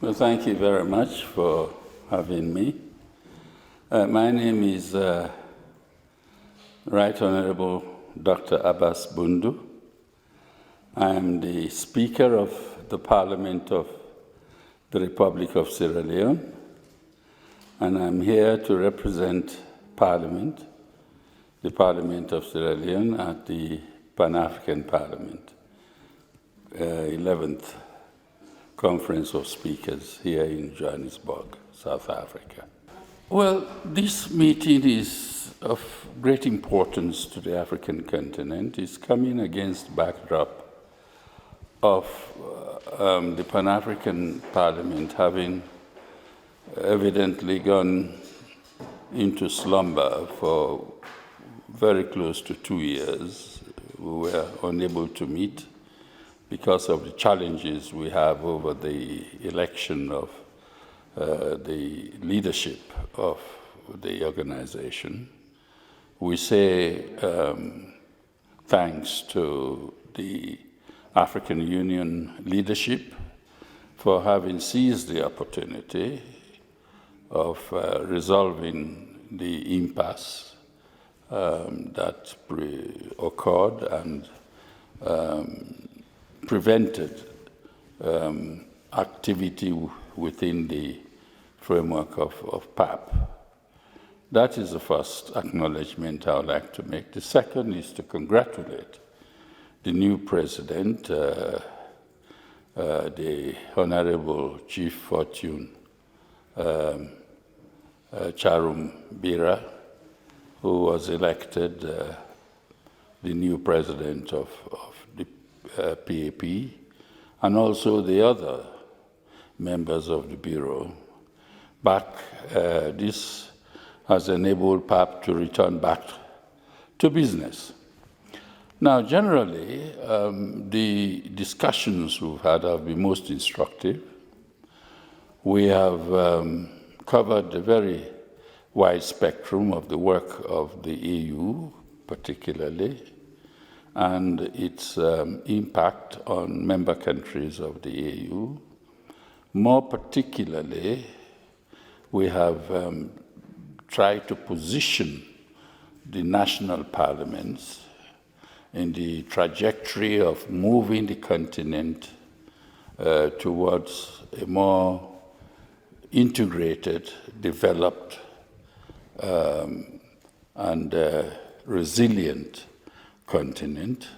Well, thank you very much for having me. My name is Right Honorable Dr. Abass Bundu. I am the Speaker of the Parliament of the Republic of Sierra Leone, and I'm here to represent Parliament, the Parliament of Sierra Leone at the Pan-African Parliament, 11th Conference of Speakers here in Johannesburg, South Africa. Well, this meeting is of great importance to the African continent. It's coming against backdrop of the Pan-African Parliament having evidently gone into slumber for very close to 2 years. We were unable to meet because of the challenges we have over the election of the leadership of the organization. We say thanks to the African Union leadership for having seized the opportunity of resolving the impasse that occurred and prevented activity within the framework of PAP. That is the first acknowledgement I would like to make. The second is to congratulate the new president, the Honorable Chief Fortune Charum Bira, who was elected the new president of the PAP, and also the other members of the Bureau. This has enabled PAP to return back to business. Now, generally, the discussions we've had have been most instructive. We have covered a very wide spectrum of the work of the EU, particularly, and its impact on member countries of the EU. More particularly, we have tried to position the national parliaments in the trajectory of moving the continent towards a more integrated, developed, and resilient continent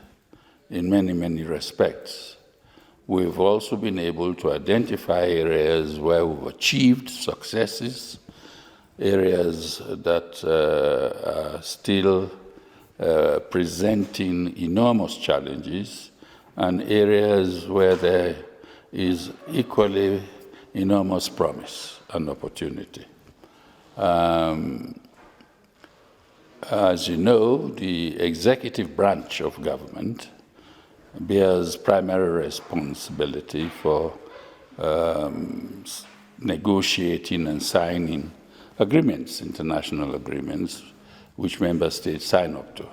in many, many respects. We've also been able to identify areas where we've achieved successes, areas that are still presenting enormous challenges, and areas where there is equally enormous promise and opportunity. As you know, the executive branch of government bears primary responsibility for negotiating and signing agreements, international agreements, which member states sign up to.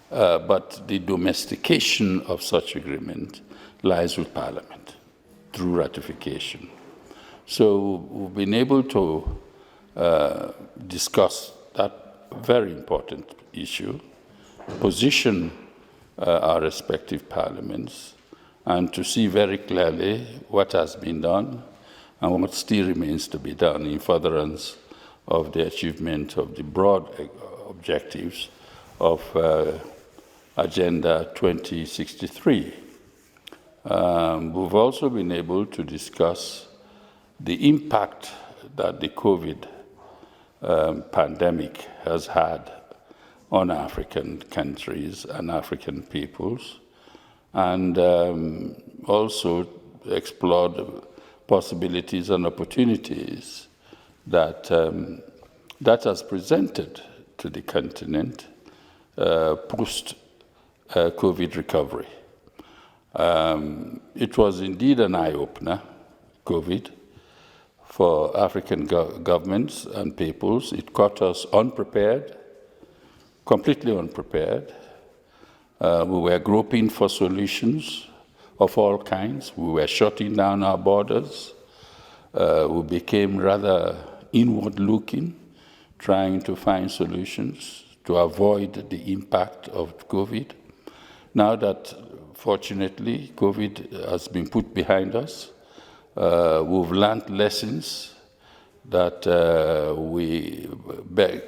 But the domestication of such agreement lies with Parliament through ratification. So we've been able to discuss that very important issue, position our respective parliaments, and to see very clearly what has been done and what still remains to be done in furtherance of the achievement of the broad objectives of Agenda 2063. We've also been able to discuss the impact that the COVID pandemic has had on African countries and African peoples, and also explored possibilities and opportunities that that has presented to the continent post-COVID recovery. It was indeed an eye-opener, COVID, for African governments and peoples. It caught us unprepared, completely unprepared. We were groping for solutions of all kinds. We were shutting down our borders. we became rather inward-looking, trying to find solutions to avoid the impact of COVID. Now that, fortunately, COVID has been put behind us, we've learned lessons that we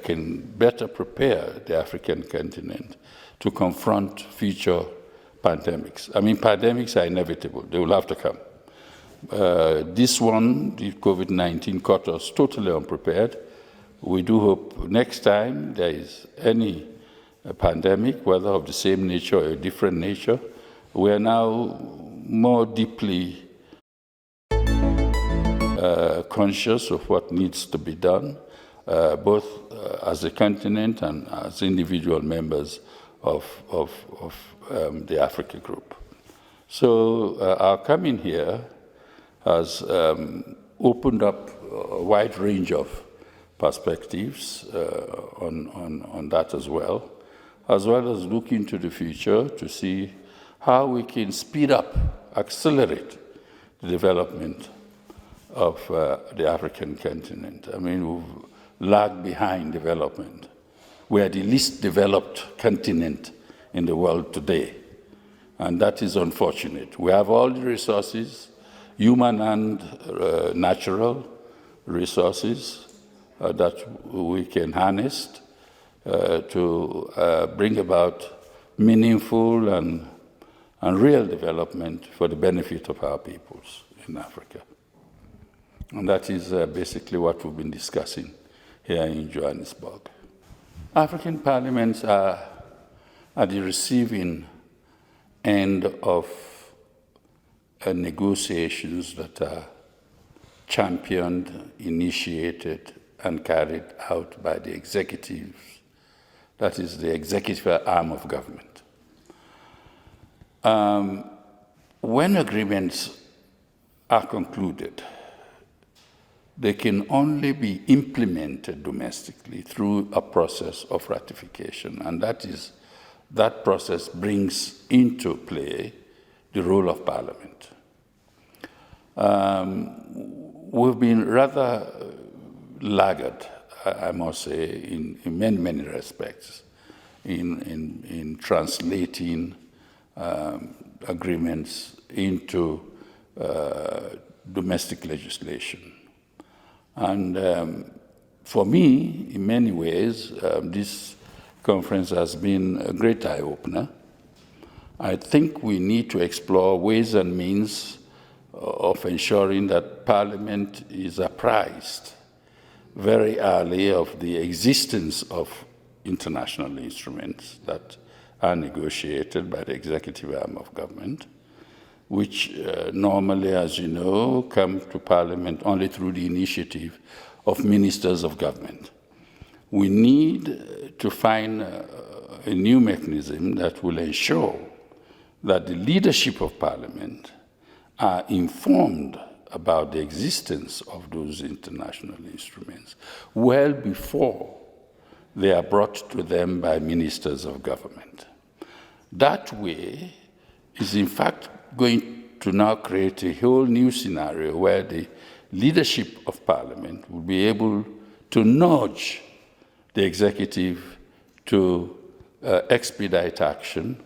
can better prepare the African continent to confront future pandemics. I mean, pandemics are inevitable. They will have to come. This one, the COVID-19, caught us totally unprepared. We do hope next time there is any pandemic, whether of the same nature or a different nature, we are now more deeply conscious of what needs to be done, both as a continent and as individual members of the Africa group. So our coming here has opened up a wide range of perspectives on that as well as looking to the future to see how we can speed up, accelerate the development of the African continent. I mean, we've lagged behind development. We are the least developed continent in the world today, and that is unfortunate. We have all the resources, human and natural resources that we can harness to bring about meaningful and real development for the benefit of our peoples in Africa. And that is basically what we've been discussing here in Johannesburg. African parliaments are at the receiving end of negotiations that are championed, initiated, and carried out by the executives, that is the executive arm of government. When agreements are concluded, they can only be implemented domestically through a process of ratification, and that process brings into play the role of Parliament. We've been rather laggard, I must say, in many respects, in translating agreements into domestic legislation. And for me, in many ways, this conference has been a great eye-opener. I think we need to explore ways and means of ensuring that Parliament is apprised very early of the existence of international instruments that are negotiated by the executive arm of government, which normally, as you know, come to Parliament only through the initiative of ministers of government. We need to find a new mechanism that will ensure that the leadership of Parliament are informed about the existence of those international instruments well before they are brought to them by ministers of government. That way is in fact going to now create a whole new scenario where the leadership of Parliament will be able to nudge the executive to expedite action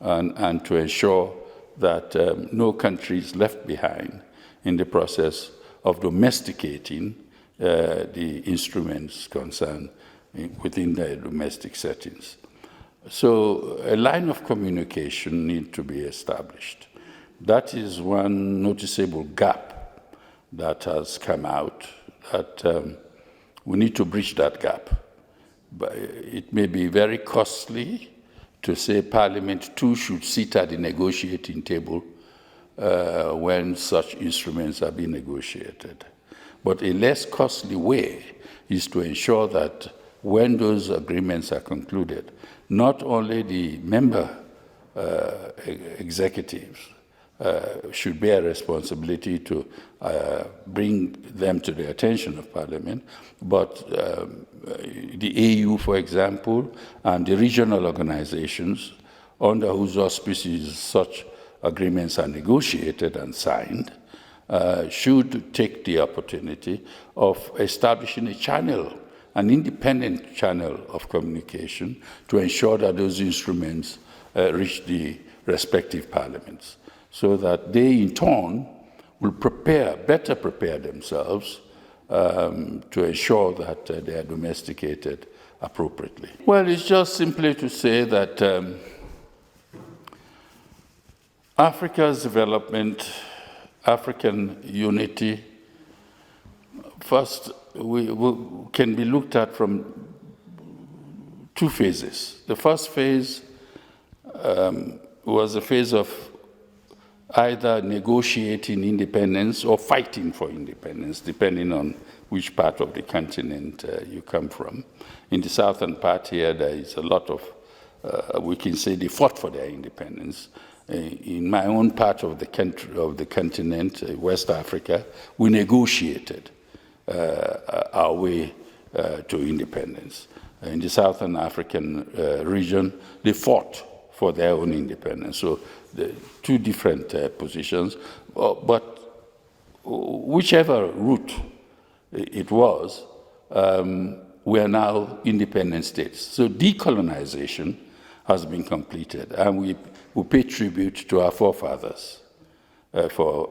and to ensure that no country is left behind in the process of domesticating the instruments concerned within their domestic settings. So a line of communication needs to be established. That is one noticeable gap that has come out, that we need to bridge that gap. But it may be very costly to say Parliament too should sit at the negotiating table when such instruments are being negotiated. But a less costly way is to ensure that when those agreements are concluded, not only the member executives should bear responsibility to bring them to the attention of Parliament, but the AU, for example, and the regional organizations under whose auspices such agreements are negotiated and signed, should take the opportunity of establishing a channel, an independent channel of communication to ensure that those instruments reach the respective parliaments, so that they in turn will better prepare themselves to ensure that they are domesticated appropriately. Well, it's just simply to say that Africa's development, African unity, first can be looked at from two phases. The first phase was a phase of either negotiating independence or fighting for independence, depending on which part of the continent you come from. In the southern part here, there is a lot of, we can say they fought for their independence. In my own part of the country, of the continent, West Africa, we negotiated our way to independence. In the Southern African region, they fought for their own independence. So the two different positions, but whichever route it was, we are now independent states. So decolonization has been completed, and we pay tribute to our forefathers for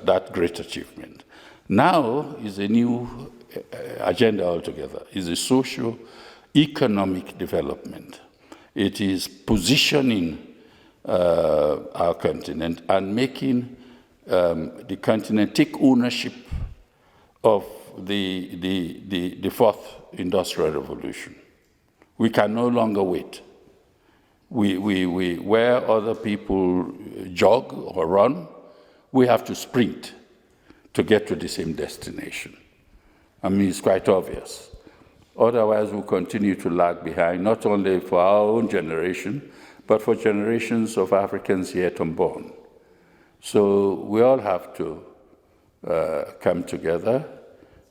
that great achievement. Now is a new agenda altogether. It's a socio-economic development. It is positioning our continent and making the continent take ownership of the fourth industrial revolution. We can no longer wait. Where other people jog or run, we have to sprint to get to the same destination. I mean, it's quite obvious. Otherwise, we'll continue to lag behind, not only for our own generation, but for generations of Africans yet unborn. So we all have to come together.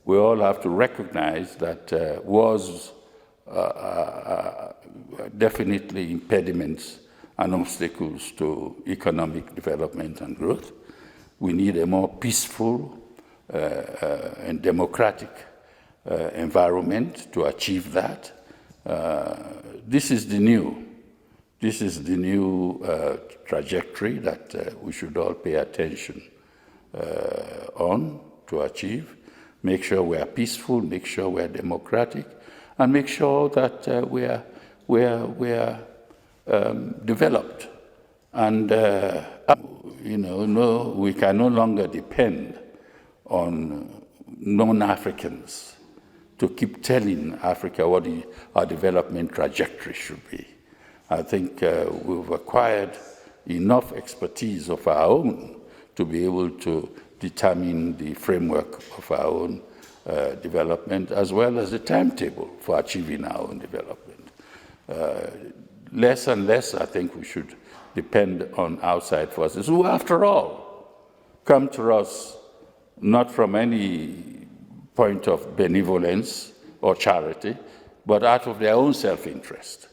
We all have to recognize that wars are definitely impediments and obstacles to economic development and growth. We need a more peaceful and democratic environment to achieve that. This is the new trajectory that we should all pay attention on to achieve. Make sure we are peaceful, make sure we are democratic, and make sure that we are developed. And we can no longer depend on non-Africans to keep telling Africa what our development trajectory should be. I think we've acquired enough expertise of our own to be able to determine the framework of our own development, as well as the timetable for achieving our own development. Less and less, I think we should depend on outside forces, who, after all, come to us not from any point of benevolence or charity, but out of their own self-interest.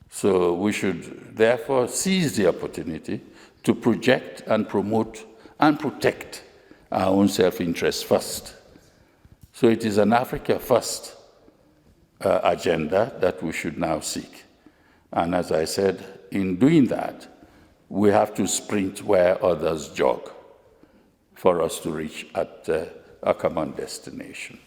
So we should therefore seize the opportunity to project and promote and protect our own self-interest first. So it is an Africa first agenda that we should now seek. And as I said, in doing that, we have to sprint where others jog for us to reach at a common destination.